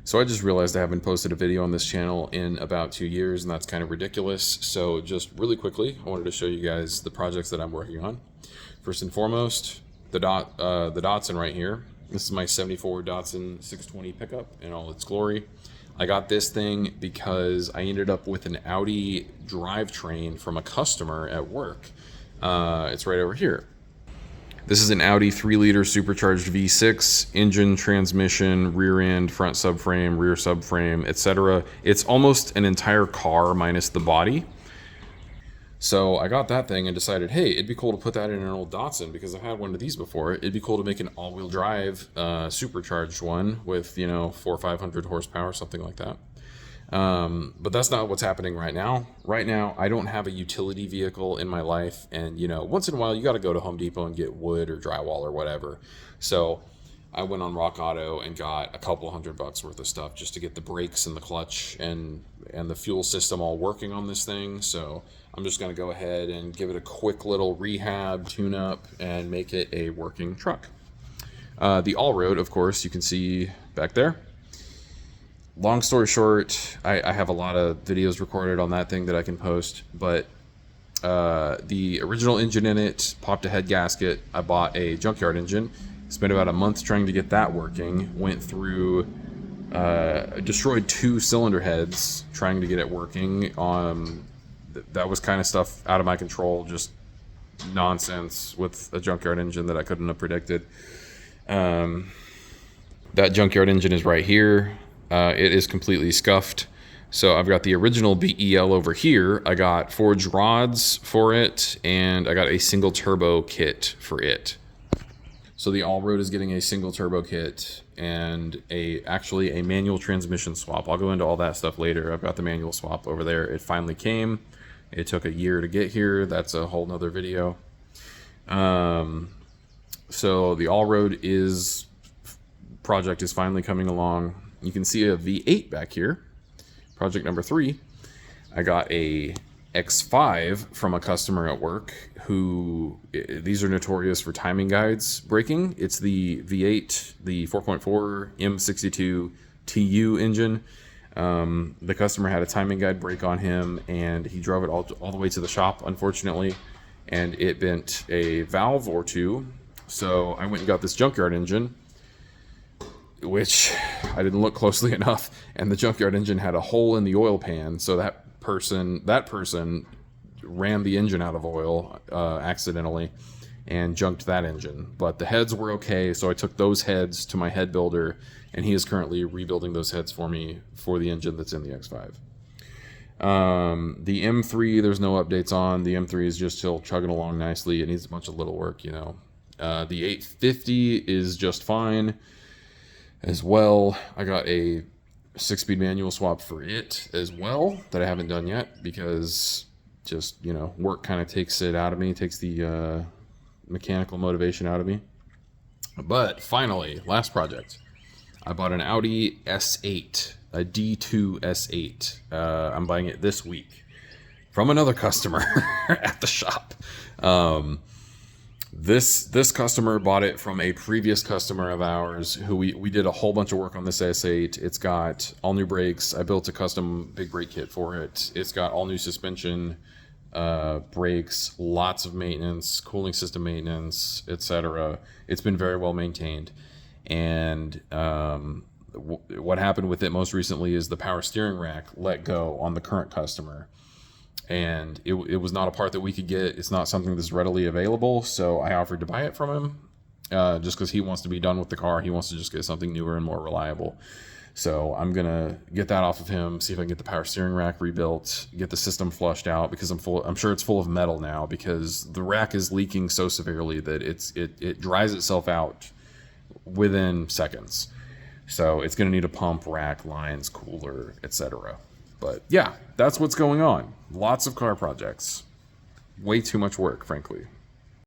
So I just realized I haven't posted a video on this channel in about 2 years, and that's kind of ridiculous. So just really quickly, I wanted to show you guys the projects that I'm working on. First and foremost, the Datsun right here. This is my 74 Datsun 620 pickup in all its glory. I got this thing because I ended up with an Audi drivetrain from a customer at work. It's right over here. This is an Audi 3-liter supercharged V6, engine, transmission, rear end, front subframe, rear subframe, etc. It's almost an entire car minus the body. So I got that thing and decided, hey, it'd be cool to put that in an old Datsun because I've had one of these before. It'd be cool to make an all-wheel drive supercharged one with, 400 or 500 horsepower, something like that. But that's not what's happening right now. Right now, I don't have a utility vehicle in my life. And, once in a while, you got to go to Home Depot and get wood or drywall or whatever. So I went on Rock Auto and got a couple $100 worth of stuff just to get the brakes and the clutch and the fuel system all working on this thing. So I'm just going to go ahead and give it a quick little rehab, tune up, and make it a working truck. The Allroad, of course, you can see back there. Long story short, I have a lot of videos recorded on that thing that I can post, but the original engine in it popped a head gasket. I bought a junkyard engine, spent about a month trying to get that working, went through, destroyed 2 cylinder heads trying to get it working. That was kind of stuff out of my control, just nonsense with a junkyard engine that I couldn't have predicted. That junkyard engine is right here. It is completely scuffed. So I've got the original BEL over here. I got forged rods for it, and I got a single turbo kit for it. So the Allroad is getting a single turbo kit and actually a manual transmission swap. I'll go into all that stuff later. I've got the manual swap over there. It finally came. It took a year to get here. That's a whole nother video. So the Allroad project is finally coming along. You can see a V8 back here, project number 3. I got a X5 from a customer at work these are notorious for timing guides breaking. It's the V8, the 4.4 M62 TU engine. The customer had a timing guide break on him, and he drove it all the way to the shop, unfortunately, and it bent a valve or 2. So I went and got this junkyard engine, which I didn't look closely enough, and the junkyard engine had a hole in the oil pan, so that person ran the engine out of oil accidentally and junked that engine. But the heads were okay, so I took those heads to my head builder, and he is currently rebuilding those heads for me for the engine that's in the X5. The M3, there's no updates on. The M3 is just still chugging along nicely. It needs a bunch of little work, The 850 is just fine as well. I got a 6-speed manual swap for it as well that I haven't done yet because just, work kind of takes it out of me, takes the mechanical motivation out of me. But finally, last project. I bought an Audi S8, a D2 S8. I'm buying it this week from another customer at the shop. This customer bought it from a previous customer of ours who we did a whole bunch of work on this S8. It's got all new brakes. I built a custom big brake kit for it. It's got all new suspension, brakes, lots of maintenance, cooling system maintenance, etc. It's been very well maintained. And what happened with it most recently is the power steering rack let go on the current customer. And it was not a part that we could get. It's not something that's readily available, so I offered to buy it from him just because he wants to be done with the car. He wants to just get something newer and more reliable. So I'm going to get that off of him, see if I can get the power steering rack rebuilt, get the system flushed out because I'm sure it's full of metal now because the rack is leaking so severely that it dries itself out within seconds. So it's going to need a pump, rack, lines, cooler, etc. But yeah, that's what's going on. Lots of car projects. Way too much work, frankly.